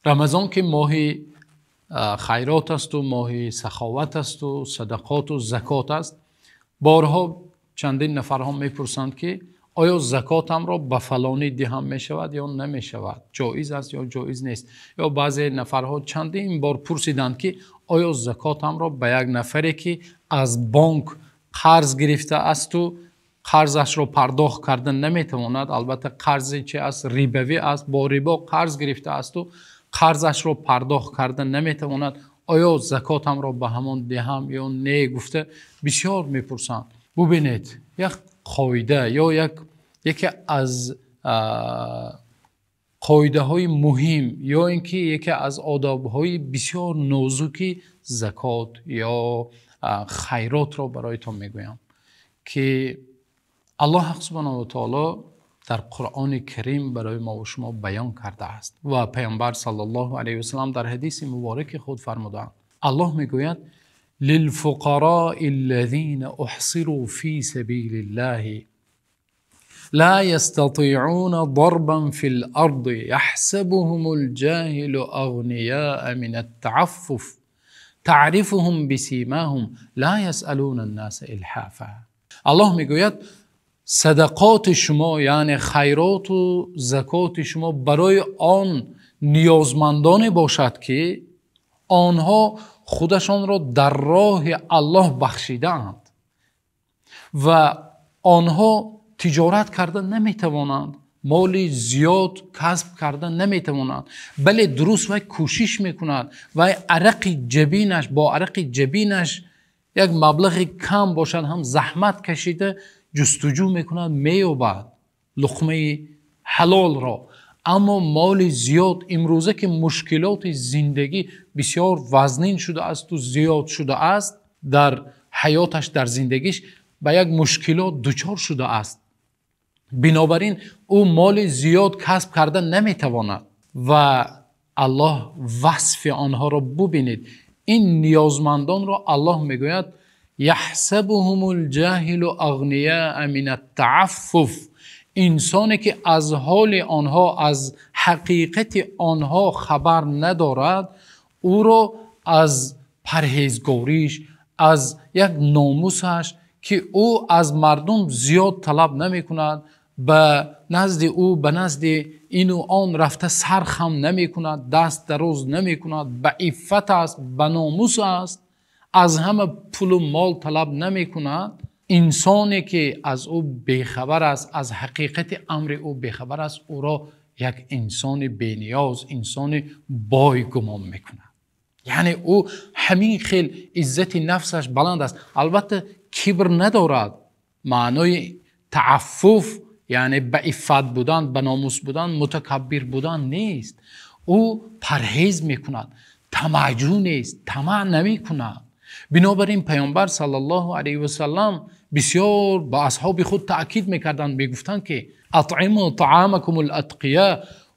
рамазон ки моҳи خیرات است و ماه سخاوت است و صدقات و زکات است. بارها چندین نفرها میپرسند که آیا زکاتم را به فلانی دهم می شود یا نمی شود، جایز است یا جایز نیست. یا بعضی نفرها چندین بار پرسیدند که آیا زکاتم را به یک نفری که از بانک قرض گرفته است و قرضش را پرداخت کردن نمیتواند، البته قرضی چه است ریبوی است، با ریبا قرض گرفته است و قرضش را پرداخت کردن نمیتواند، آیا زکاتم را به همان دهم یا نه گفته بسیار میپرسند. ببینید یک قاعده یا یکی از قاعده های مهم یا اینکه یکی از آداب های بسیار نازکی زکات یا خیرات را برایتان میگویم که الله سبحانه و تعالی در قرآن کریم برای ما و شما بیان کرده است و پیامبر صلی الله علیه و سلم در حدیث مبارک خود فرمودند. الله میگوید للفقراء الذين احصروا في سبيل الله لا يستطيعون ضربا في الارض يحسبهم الجاهل اغنياء من التعفف تعرفهم بسیماهم لا يسألون الناس الحافا. الله میگوید صدقات شما یعنی خیرات و زکات شما برای آن نیازمندان باشد که آنها خودشان را در راه الله بخشیدند و آنها تجارت کردن نمیتوانند، مال زیاد کسب کردن نمیتوانند، بله درست و کوشش میکنند و عرق جبینش با عرق جبینش یک مبلغ کم باشد هم زحمت کشیده جستجو میکند مییابد لقمه حلال را. اما مال زیاد امروزه که مشکلات زندگی بسیار وزنین شده است و زیاد شده است در حیاتش در زندگیش به یک مشکلات دچار شده است، بنابراین او مال زیاد کسب کردن نمیتواند و الله وصف آنها را ببینید. این نیازمندان را الله میگوید یحسبهم الجاهل اغنیاء من التعفف، انسانی که از حال آنها از حقیقت آنها خبر ندارد او را از پرهیزگاریش از یک ناموسش که او از مردم زیاد طلب نمی کند، به نزد او به نزد این و آن رفته سر خم نمی کند، دست دراز نمی کند، به عفت است به ناموس است، از همه پول و مال طلب نمی کند. انسانی که از او بیخبر است از حقیقت امر او بیخبر است او را یک انسان بینیاز انسان بای گمان می کند. یعنی او همین خیل عزت نفسش بلند است، البته کبر ندارد، معنای تعفف یعنی به عفت بودن به ناموس بودن متکبر بودن نیست. او پرهیز میکند، طمعجو نیست، طمع نمیکند. بنابراین پیامبر صلی الله علیه و سلم بسیار با اصحاب خود تأکید میکردند، میگفتند که اطعموا طعامکم الاتقیاء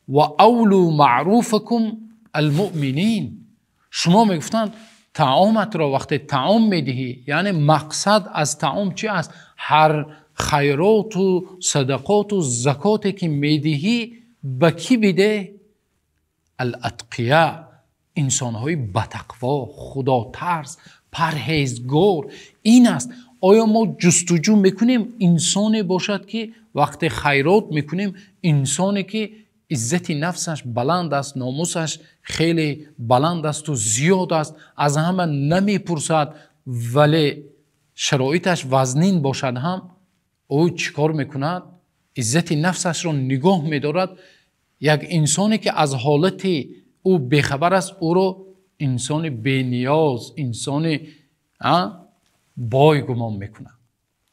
و اولوا معروفکم المؤمنین. شما میگفتند طعامت را وقتی طعام میدهی، یعنی مقصد از طعام چی است؟ هر خیرات و صدقات و زکاتی که میدهی به کی بده؟ الاتقیاء، انسانهای بتقوا، خدا ترس، پرهیزگار. این است. آیا ما جستجو میکنیم انسانی باشد که وقت خیرات میکنیم انسانی که عزت نفسش بلند است، ناموسش خیلی بلند است و زیاد است، از همه نمیپرسد ولی شرایطش وزنین باشد هم او چیکار میکند؟ عزت نفسش را نگاه میدارد. یک انسانی که از حالت او بیخبر است او را انسان بینیاز انسان بای گمان میکند.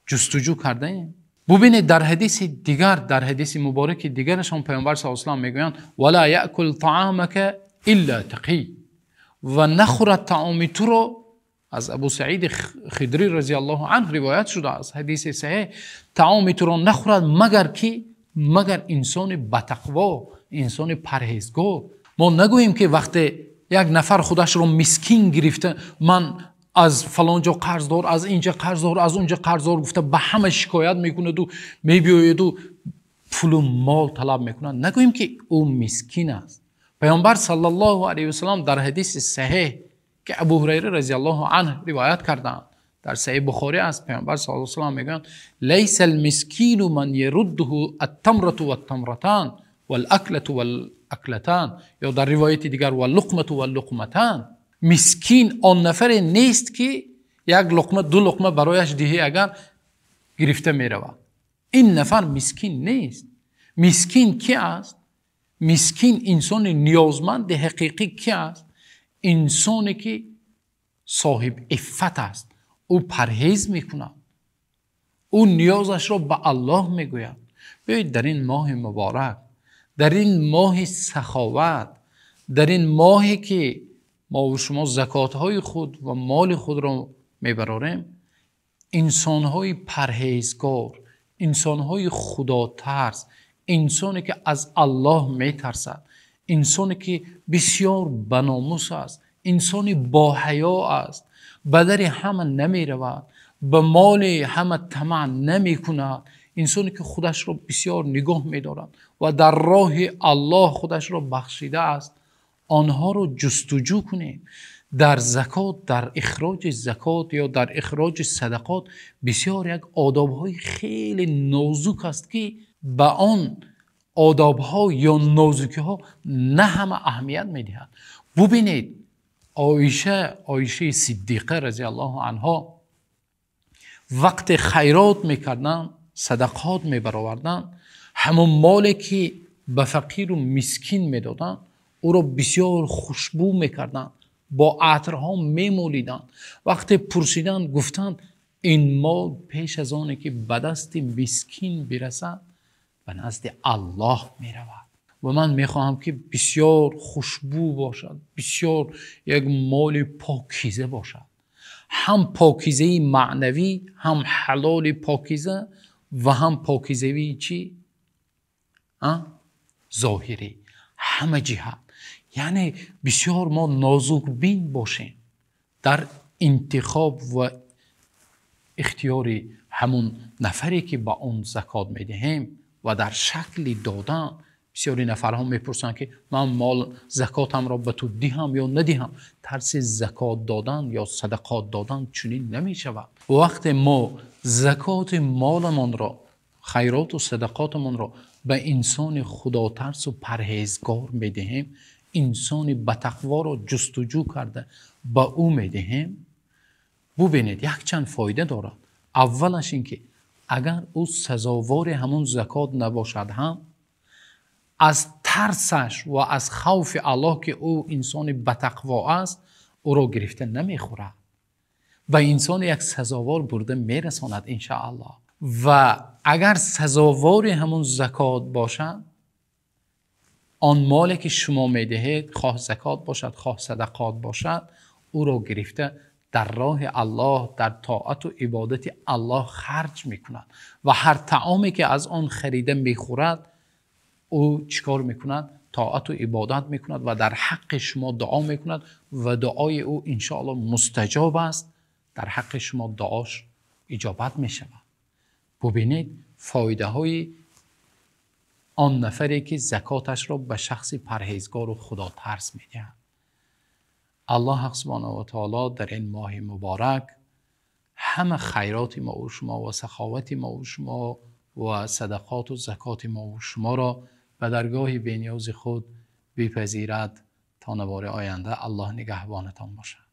جستجو کرده ایم. ببینید در حدیث دیگر، در حدیث مبارک دیگرشان پیامبر صلی الله علیه و آله میگویند ولا یاکل طعامک الا تقی، و نخورد طعام تو را. از ابو سعید خدری رضی الله عنه روایت شده از حدیث صحیح، طعام تو را نخورد مگر انسان بتقوا، انسان پرهیزگار. ما نگوییم که وقتی یک نفر خودش را مسکین گرفته، من از فلانجا قرض دار، از اینجا قرض دار، از اونجا قرض دار گفته به همه شکایت میکنه و میبیاید و پول و مال طلب میکنه، نگوییم که او مسکین است. پیامبر صلی الله علیه و سلم در حدیث صحیح که ابو هریره رضی الله عنه روایت کردند، در صحیح بخاری است، پیامبر صلی الله علیه و سلم میگن لیس المسکین من یرده التمره والتمرتان والاکله والاکلتان، یا در روایت دیگر واللقمه واللقمتان، مسکین آن نفر نیست که یک لقمه دو لقمه برایش دهی اگر گرفته میرود. این نفر مسکین نیست. مسکین کی است؟ مسکین انسان نیازمند حقیقی کی است؟ انسانی که صاحب عفت است، او پرهیز میکند، او نیازش را به الله میگوید. بیایید در این ماه مبارک، در این ماه سخاوت، در این ماهی که ما و شما زکاتهای خود و مال خود را میبراریم، انسانهای پرهیزگار، انسانهای خدا ترس، انسانی که از الله میترسد، انسانی که بسیار بناموس است، انسانی با حیا است، به در همه نمیرود، به مال همه طمع نمیکند، انسانی که خودش را بسیار نگاه میدارد و در راه الله خودش را بخشیده است، آنها را جستجو کنیم. در زکات، در اخراج زکات یا در اخراج صدقات بسیار یک آدابهای خیلی نازک است که به آن آدابها یا نازکی ها نه همه اهمیت میدهند. ببینید عایشه صدیقه رضی الله عنها وقت خیرات میکردن، صدقات میبرآوردن، همون مالی که به فقیر و مسکین میدادن او را بسیار خوشبو میکردن، با عطرها میمولیدن. وقتی پرسیدن گفتند این مال پیش از آنه که به دست مسکین برسد به نزد الله میرود و من میخواهم که بسیار خوشبو باشد، بسیار یک مال پاکیزه باشد، هم پاکیزه معنوی، هم حلال پاکیزه و هم پاکیزه چی؟ ظاهری، همه جهت. یعنی بسیار ما نازک بین باشیم در انتخاب و اختیار همون نفری که با اون زکات میدهیم و در شکل دادن. بسیاری نفرها میپرسن که من مال زکاتم را به تو دهم یا ندهم. ترس زکات دادن یا صدقات دادن چنین نمیشود. وقت ما زکات مالمان را، خیرات و صدقاتمان را به انسان خدا ترس و پرهیزگار میدهیم، انسان بتقوا را جستجو کرده به او میدهیم، ببینید یک چند فایده دارد. اولش این که اگر او سزاوار همون زکات نباشد هم، از ترسش و از خوف الله که او انسان بتقوا است او را گرفته نمیخورد و انسان یک سزاوار برده میرساند انشاءالله. و اگر سزاوار همون زکات باشد، آن مالی که شما میدهید، خواه زکات باشد خواه صدقات باشد، او را گرفته در راه الله، در طاعت و عبادت الله خرج میکند و هر طعامی که از آن خریده میخورد او چیکار میکند؟ طاعت و عبادت میکند و در حق شما دعا میکند و دعای او انشاءالله مستجاب است، در حق شما دعاش اجابت میشود. ببینید فایده های آن نفری که زکاتش را به شخص پرهیزگار و خدا ترس میدهد. الله حق سبحانه و تعالی در این ماه مبارک همه خیرات ما و شما و سخاوت ما و شما و صدقات و زکات ما و شما را به درگاه بی‌نیاز خود بپذیرد تا نوار آینده. الله نگهبانتان باشد.